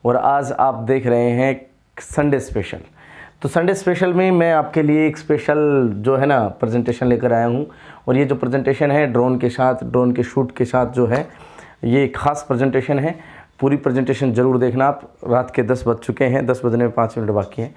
और आज आप देख रहे हैं संडे स्पेशल। तो संडे स्पेशल में मैं आपके लिए एक स्पेशल जो है ना प्रेजेंटेशन लेकर आया हूँ। और ये जो प्रेजेंटेशन है ड्रोन के साथ, ड्रोन के शूट के साथ जो है, ये खास प्रेजेंटेशन है। पूरी प्रेजेंटेशन ज़रूर देखना आप। रात के 10 बज चुके हैं, 10 बजने में 5 मिनट बाकी हैं।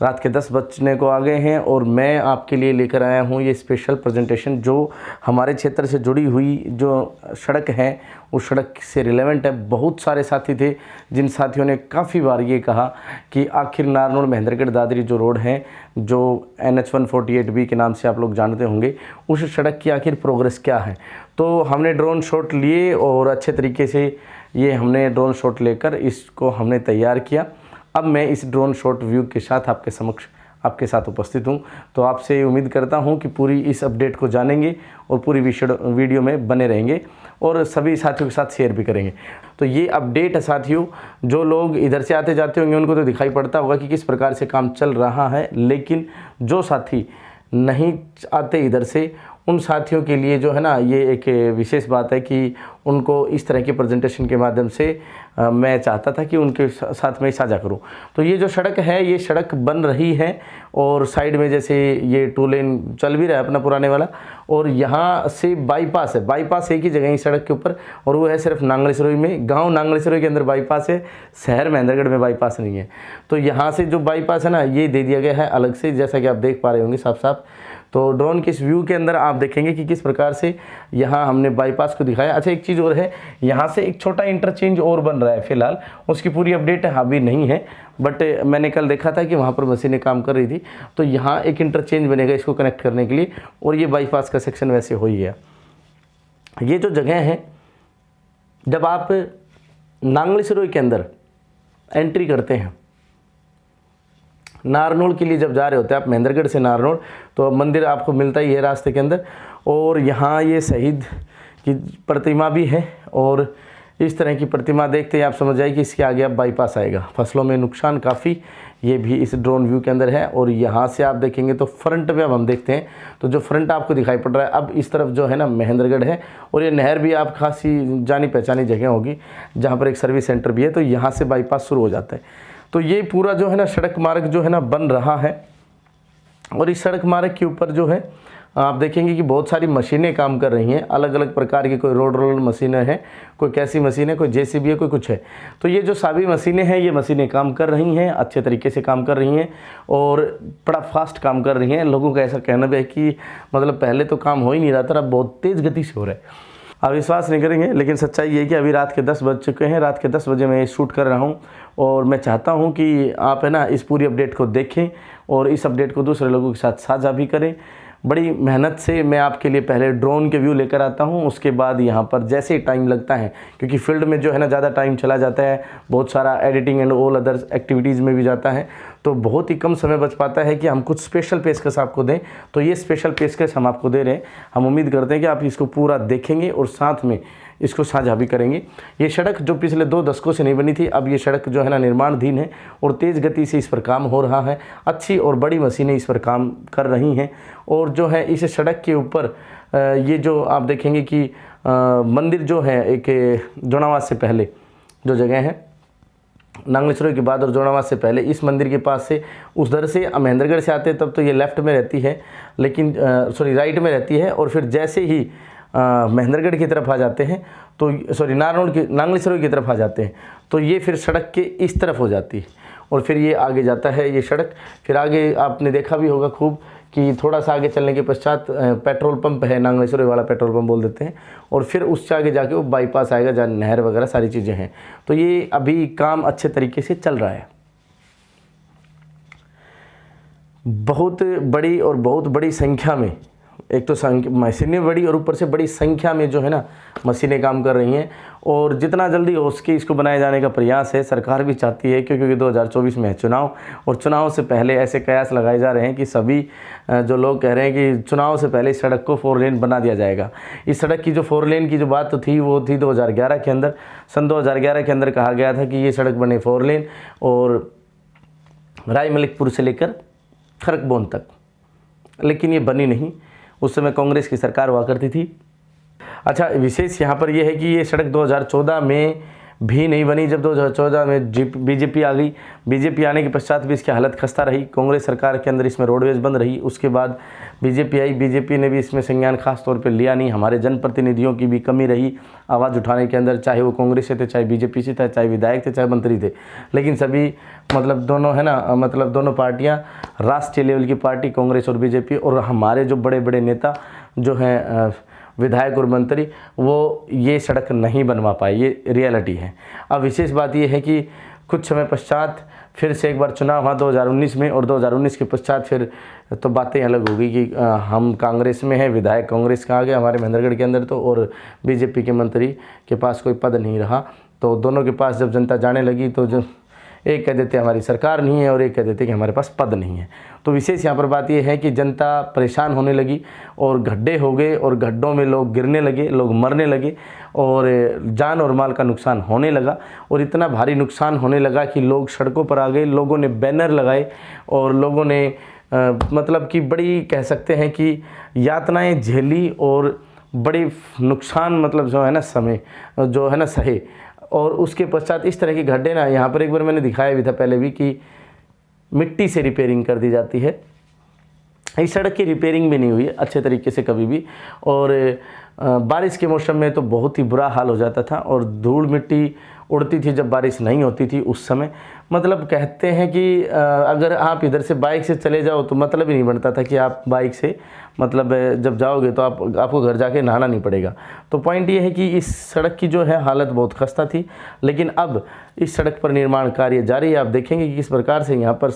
रात के 10 बजने को आ गए हैं और मैं आपके लिए लेकर आया हूँ ये स्पेशल प्रेजेंटेशन जो हमारे क्षेत्र से जुड़ी हुई जो सड़क है उस सड़क से रिलेवेंट है। बहुत सारे साथी थे जिन साथियों ने काफ़ी बार ये कहा कि आखिर नारनौल महेंद्रगढ़ दादरी जो रोड है, जो NH 148B के नाम से आप लोग जानते होंगे, उस सड़क की आखिर प्रोग्रेस क्या है। तो हमने ड्रोन शॉट लिए और अच्छे तरीके से ये हमने ड्रोन शॉट लेकर इसको हमने तैयार किया। अब मैं इस ड्रोन शॉट व्यू के साथ आपके समक्ष आपके साथ उपस्थित हूं। तो आपसे उम्मीद करता हूं कि पूरी इस अपडेट को जानेंगे और पूरी वीडियो में बने रहेंगे और सभी साथियों के साथ शेयर भी करेंगे। तो ये अपडेट है साथियों, जो लोग इधर से आते जाते होंगे उनको तो दिखाई पड़ता होगा कि किस प्रकार से काम चल रहा है, लेकिन जो साथी नहीं आते इधर से उन साथियों के लिए जो है ना ये एक विशेष बात है कि उनको इस तरह की प्रेजेंटेशन के माध्यम से मैं चाहता था कि उनके साथ में साझा करूं। तो ये जो सड़क है, ये सड़क बन रही है और साइड में जैसे ये 2 लेन चल भी रहा है अपना पुराने वाला, और यहाँ से बाईपास है। बाईपास एक ही जगह ही सड़क के ऊपर, और वो है सिर्फ नांगल सिरोही में। गांव नांगल सिरोही के अंदर बाईपास है, शहर महेंद्रगढ़ में बाईपास नहीं है। तो यहाँ से जो बाईपास है ना, ये दे दिया गया है अलग से, जैसा कि आप देख पा रहे होंगे साफ साफ। तो ड्रोन के इस व्यू के अंदर आप देखेंगे कि किस प्रकार से यहाँ हमने बाईपास को दिखाया। अच्छा, एक चीज़ और है, यहाँ से एक छोटा इंटरचेंज और बन रहा है फिलहाल, उसकी पूरी अपडेट अभी नहीं है, बट मैंने कल देखा था कि वहाँ पर मशीनें काम कर रही थी। तो यहाँ एक इंटरचेंज बनेगा इसको कनेक्ट करने के लिए, और ये बाईपास का सेक्शन वैसे हो ही गया। ये जो जगह है, जब आप नांगल सिरोही के अंदर एंट्री करते हैं नारनौल के लिए, जब जा रहे होते हैं आप महेंद्रगढ़ से नारनौल, तो मंदिर आपको मिलता ही है रास्ते के अंदर। और यहाँ ये शहीद की प्रतिमा भी है, और इस तरह की प्रतिमा देखते ही आप समझ जाइए कि इसके आगे अब बाईपास आएगा। फसलों में नुकसान काफ़ी, ये भी इस ड्रोन व्यू के अंदर है। और यहाँ से आप देखेंगे तो फ्रंट में अब हम देखते हैं, तो जो फ्रंट आपको दिखाई पड़ रहा है, अब इस तरफ जो है ना महेंद्रगढ़ है, और ये नहर भी आप खासी जानी पहचानी जगह होगी जहाँ पर एक सर्विस सेंटर भी है। तो यहाँ से बाईपास शुरू हो जाता है। तो ये पूरा जो है ना सड़क मार्ग जो है ना बन रहा है, और इस सड़क मार्ग के ऊपर जो है आप देखेंगे कि बहुत सारी मशीनें काम कर रही हैं, अलग अलग प्रकार की। कोई रोड रोलर मशीनें हैं, कोई कैसी मशीन है, कोई JCB है, कोई कुछ है। तो ये जो सभी मशीनें हैं, ये मशीनें काम कर रही हैं, अच्छे तरीके से काम कर रही हैं और बड़ा फास्ट काम कर रही हैं। लोगों का ऐसा कहना भी है कि मतलब पहले तो काम हो ही नहीं रहा था, अब बहुत तेज़ गति से हो रहा है। आप विश्वास नहीं करेंगे, लेकिन सच्चाई ये है कि अभी रात के 10 बज चुके हैं। रात के 10 बजे मैं शूट कर रहा हूँ, और मैं चाहता हूँ कि आप है ना इस पूरी अपडेट को देखें और इस अपडेट को दूसरे लोगों के साथ साझा भी करें। बड़ी मेहनत से मैं आपके लिए पहले ड्रोन के व्यू लेकर आता हूँ, उसके बाद यहाँ पर जैसे टाइम लगता है, क्योंकि फील्ड में जो है ना ज़्यादा टाइम चला जाता है, बहुत सारा editing and all other activities में भी जाता है, तो बहुत ही कम समय बच पाता है कि हम कुछ स्पेशल पेशकश आपको दें। तो ये स्पेशल पेशकश हम आपको दे रहे हैं। हम उम्मीद करते हैं कि आप इसको पूरा देखेंगे और साथ में इसको साझा भी करेंगे। ये सड़क जो पिछले 2 दशकों से नहीं बनी थी, अब ये सड़क जो है ना निर्माणाधीन है और तेज़ गति से इस पर काम हो रहा है। अच्छी और बड़ी मशीनें इस पर काम कर रही हैं। और जो है इस सड़क के ऊपर ये जो आप देखेंगे कि मंदिर जो है, एक जोनावास से पहले जो जगह है, नांगल सिरोही के बाद और जोनावास से पहले, इस मंदिर के पास से उधर से महेंद्रगढ़ से आते हैं तब तो ये लेफ़्ट में रहती है, लेकिन राइट में रहती है। और फिर जैसे ही महेंद्रगढ़ की तरफ आ जाते हैं तो नारनौल की नांगल सिरोही की तरफ आ जाते हैं, तो ये फिर सड़क के इस तरफ हो जाती है, और फिर ये आगे जाता है ये सड़क। फिर आगे आपने देखा भी होगा खूब कि थोड़ा सा आगे चलने के पश्चात पेट्रोल पंप है, नांगल सिरोही वाला पेट्रोल पंप बोल देते हैं, और फिर उससे आगे जाके वो बाईपास आएगा जहाँ नहर वगैरह सारी चीज़ें हैं। तो ये अभी काम अच्छे तरीके से चल रहा है। बहुत बड़ी और बहुत बड़ी संख्या में, एक तो मशीनें बड़ी और ऊपर से बड़ी संख्या में जो है ना मशीनें काम कर रही हैं, और जितना जल्दी हो सके इसको बनाए जाने का प्रयास है। सरकार भी चाहती है, क्योंकि 2024 में है चुनाव, और चुनाव से पहले ऐसे कयास लगाए जा रहे हैं कि सभी जो लोग कह रहे हैं कि चुनाव से पहले इस सड़क को 4 लेन बना दिया जाएगा। इस सड़क की जो 4 लेन की जो बात थी वो थी 2011 के अंदर। सन 2011 के अंदर कहा गया था कि ये सड़क बने 4 लेन, और राय मलिकपुर से लेकर खरकबोन तक, लेकिन ये बनी नहीं। उस समय कांग्रेस की सरकार हुआ करती थी। अच्छा, विशेष यहाँ पर यह है कि ये सड़क 2014 में भी नहीं बनी जब 2014 में बीजेपी आ गई। बीजेपी आने के पश्चात भी इसकी हालत खस्ता रही। कांग्रेस सरकार के अंदर इसमें रोडवेज बंद रही। उसके बाद बीजेपी आई, बीजेपी ने भी इसमें संज्ञान खास तौर पे लिया नहीं। हमारे जनप्रतिनिधियों की भी कमी रही आवाज़ उठाने के अंदर, चाहे वो कांग्रेस से थे, चाहे बीजेपी से थे, चाहे विधायक थे, चाहे मंत्री थे। लेकिन सभी मतलब दोनों है ना, मतलब दोनों पार्टियां राष्ट्रीय लेवल की पार्टी कांग्रेस और बीजेपी, और हमारे जो बड़े बड़े नेता जो हैं विधायक और मंत्री, वो ये सड़क नहीं बनवा पाए। ये रियलिटी है। अब विशेष बात ये है कि कुछ समय पश्चात फिर से एक बार चुनाव हुआ 2019 में, और 2019 के पश्चात फिर तो बातें अलग हो गई कि हम कांग्रेस में हैं, विधायक कांग्रेस का आ गया हमारे महेंद्रगढ़ के अंदर तो, और बीजेपी के मंत्री के पास कोई पद नहीं रहा। तो दोनों के पास जब जनता जाने लगी तो जो एक कह देते हमारी सरकार नहीं है और एक कह देते कि हमारे पास पद नहीं है। तो विशेष यहाँ पर बात यह है कि जनता परेशान होने लगी और गड्ढे हो गए, और गड्ढों में लोग गिरने लगे, लोग मरने लगे, और जान और माल का नुकसान होने लगा। और इतना भारी नुकसान होने लगा कि लोग सड़कों पर आ गए, लोगों ने बैनर लगाए, और लोगों ने मतलब कि बड़ी कह सकते हैं कि यातनाएँ झेली, और बड़ी नुकसान मतलब जो है ना समय जो है ना सहे। और उसके पश्चात इस तरह के गड्ढे ना, यहाँ पर एक बार मैंने दिखाया भी था पहले भी कि मिट्टी से रिपेयरिंग कर दी जाती है। इस सड़क की रिपेयरिंग भी नहीं हुई है अच्छे तरीके से कभी भी, और बारिश के मौसम में तो बहुत ही बुरा हाल हो जाता था, और धूल मिट्टी उड़ती थी जब बारिश नहीं होती थी उस समय। मतलब कहते हैं कि अगर आप इधर से बाइक से चले जाओ तो मतलब ही नहीं बनता था कि आप बाइक से मतलब जब जाओगे तो आपको घर जाके नहाना नहीं पड़ेगा। तो पॉइंट ये है कि इस सड़क की जो है हालत बहुत खस्ता थी, लेकिन अब इस सड़क पर निर्माण कार्य जारी है। आप देखेंगे कि किस प्रकार से यहाँ पर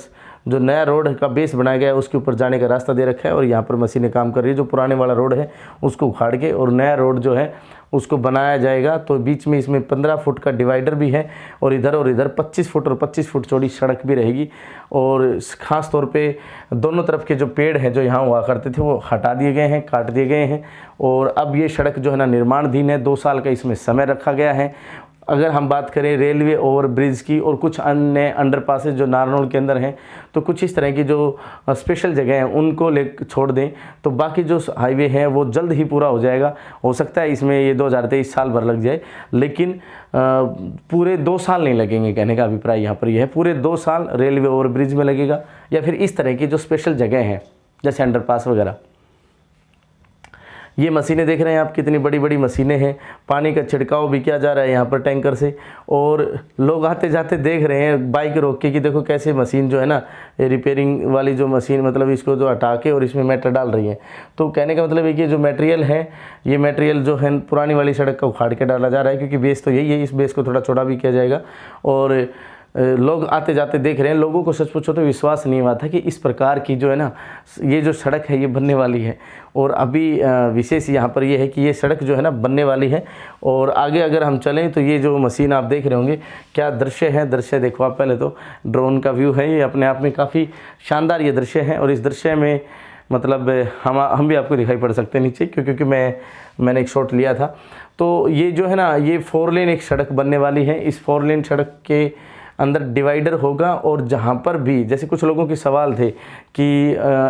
जो नया रोड का बेस बनाया गया है उसके ऊपर जाने का रास्ता दे रखा है, और यहाँ पर मशीनें काम कर रही है। जो पुराने वाला रोड है उसको उखाड़ के और नया रोड जो है उसको बनाया जाएगा। तो बीच में इसमें 15 फुट का डिवाइडर भी है, और इधर 25 फुट और 25 फुट चौड़ी सड़क भी रहेगी। और ख़ास तौर पे दोनों तरफ के जो पेड़ हैं जो यहाँ हुआ करते थे वो हटा दिए गए हैं, काट दिए गए हैं, और अब ये सड़क जो है ना निर्माणाधीन है। 2 साल का इसमें समय रखा गया है। अगर हम बात करें रेलवे ओवरब्रिज की और कुछ अन्य अंडरपासेस जो नारनौल के अंदर हैं, तो कुछ इस तरह की जो स्पेशल जगह हैं उनको ले छोड़ दें तो बाकी जो हाईवे हैं वो जल्द ही पूरा हो जाएगा। हो सकता है इसमें ये 2023 साल भर लग जाए, लेकिन पूरे 2 साल नहीं लगेंगे। कहने का अभिप्राय यहाँ पर यह है पूरे 2 साल रेलवे ओवरब्रिज में लगेगा, या फिर इस तरह की जो स्पेशल जगह हैं जैसे अंडरपास वगैरह। ये मशीनें देख रहे हैं आप, कितनी बड़ी बड़ी मशीनें हैं। पानी का छिड़काव भी किया जा रहा है यहाँ पर टैंकर से, और लोग आते जाते देख रहे हैं बाइक रोक के कि देखो कैसे मशीन जो है ना रिपेयरिंग वाली जो मशीन मतलब इसको जो हटा के और इसमें मेटर डाल रही है। तो कहने का मतलब है कि जो मटेरियल है ये मटेरियल जो है पुरानी वाली सड़क का उखाड़ के डाला जा रहा है, क्योंकि बेस तो यही है। इस बेस को थोड़ा चौड़ा भी किया जाएगा, और लोग आते जाते देख रहे हैं। लोगों को सच पूछो तो विश्वास नहीं हुआ था कि इस प्रकार की जो है ना ये जो सड़क है ये बनने वाली है। और अभी विशेष यहाँ पर ये है कि ये सड़क जो है ना बनने वाली है। और आगे अगर हम चलें तो ये जो मशीन आप देख रहे होंगे क्या दृश्य है। दृश्य देखो आप, पहले तो ड्रोन का व्यू है, ये अपने आप में काफ़ी शानदार ये दृश्य है। और इस दृश्य में मतलब हम भी आपको दिखाई पड़ सकते हैं नीचे, क्योंकि मैंने एक शॉट लिया था। तो ये जो है ना ये 4 लेन एक सड़क बनने वाली है। इस 4 लेन सड़क के अंदर डिवाइडर होगा, और जहाँ पर भी जैसे कुछ लोगों के सवाल थे कि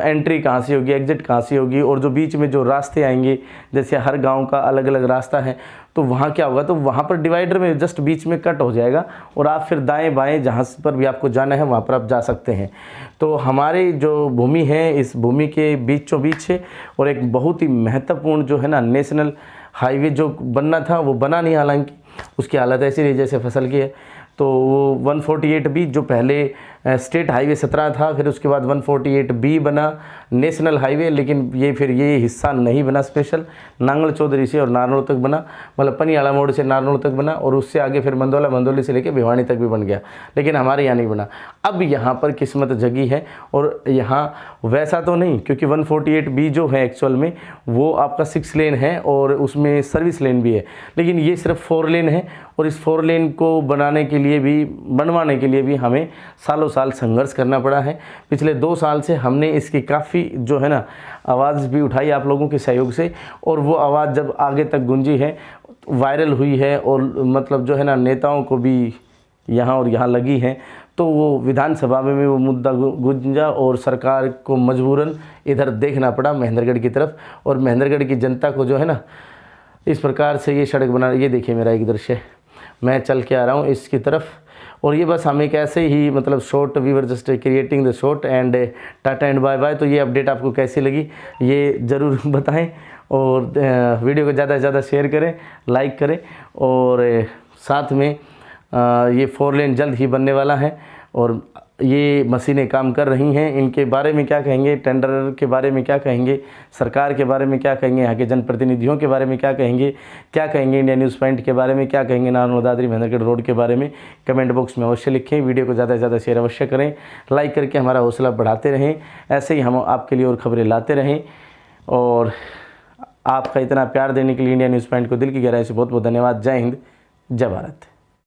एंट्री कहाँ से होगी, एग्जिट कहाँ से होगी, और जो बीच में जो रास्ते आएंगे जैसे हर गांव का अलग अलग रास्ता है, तो वहाँ क्या होगा, तो वहाँ पर डिवाइडर में जस्ट बीच में कट हो जाएगा, और आप फिर दाएं बाएं जहाँ पर भी आपको जाना है वहाँ पर आप जा सकते हैं। तो हमारी जो भूमि है इस भूमि के बीचों बीच है, और एक बहुत ही महत्वपूर्ण जो है ना नेशनल हाईवे जो बनना था वो बना नहीं, हालांकि उसकी हालत ऐसी रही जैसे फसल की है। तो वो 148B जो पहले स्टेट हाईवे 17 था, फिर उसके बाद 148B बना नेशनल हाईवे, लेकिन ये हिस्सा नहीं बना स्पेशल। नांगल चौधरी से और नारनौल तक बना, मतलब पनियाला मोड़ से नारनौल तक बना, और उससे आगे फिर मंदोली से लेकर भिवानी तक भी बन गया, लेकिन हमारे यहाँ नहीं बना। अब यहाँ पर किस्मत जगी है, और यहाँ वैसा तो नहीं, क्योंकि 148B जो है एक्चुअल में वो आपका 6 लेन है और उसमें सर्विस लेन भी है, लेकिन ये सिर्फ 4 लेन है। और इस 4 लेन को बनवाने के लिए भी हमें सालों साल संघर्ष करना पड़ा है। पिछले 2 साल से हमने इसकी काफ़ी जो है ना आवाज़ भी उठाई आप लोगों के सहयोग से, और वो आवाज़ जब आगे तक गूंजी है, वायरल हुई है, और मतलब जो है ना नेताओं को भी यहाँ और यहाँ लगी है, तो वो विधानसभा में वो मुद्दा गूंजा, और सरकार को मजबूरन इधर देखना पड़ा महेंद्रगढ़ की तरफ। और महेंद्रगढ़ की जनता को जो है ना इस प्रकार से ये सड़क बना, ये देखिए मेरा एक दृश्य, मैं चल के आ रहा हूँ इसकी तरफ। और ये बस हम एक ऐसे ही मतलब short, we were just creating the short and tata and bye bye. तो ये अपडेट आपको कैसी लगी ये ज़रूर बताएं, और वीडियो को ज़्यादा से ज़्यादा शेयर करें, लाइक करें, और साथ में ये 4 लेन जल्द ही बनने वाला है और ये मशीनें काम कर रही हैं। इनके बारे में क्या कहेंगे, टेंडर के बारे में क्या कहेंगे, सरकार के बारे में क्या कहेंगे, यहाँ के जनप्रतिनिधियों के बारे में क्या कहेंगे इंडिया न्यूज़ पॉइंट के बारे में क्या कहेंगे, नारनौल दादरी महेंद्रगढ़ रोड के बारे में कमेंट बॉक्स में अवश्य लिखें। वीडियो को ज़्यादा से ज़्यादा शेयर अवश्य करें, लाइक करके हमारा हौसला बढ़ाते रहें। ऐसे ही हम आपके लिए और खबरें लाते रहें, और आपका इतना प्यार देने के लिए इंडिया न्यूज़ पॉइंट को दिल की गहराई से बहुत बहुत धन्यवाद। जय हिंद, जय भारत।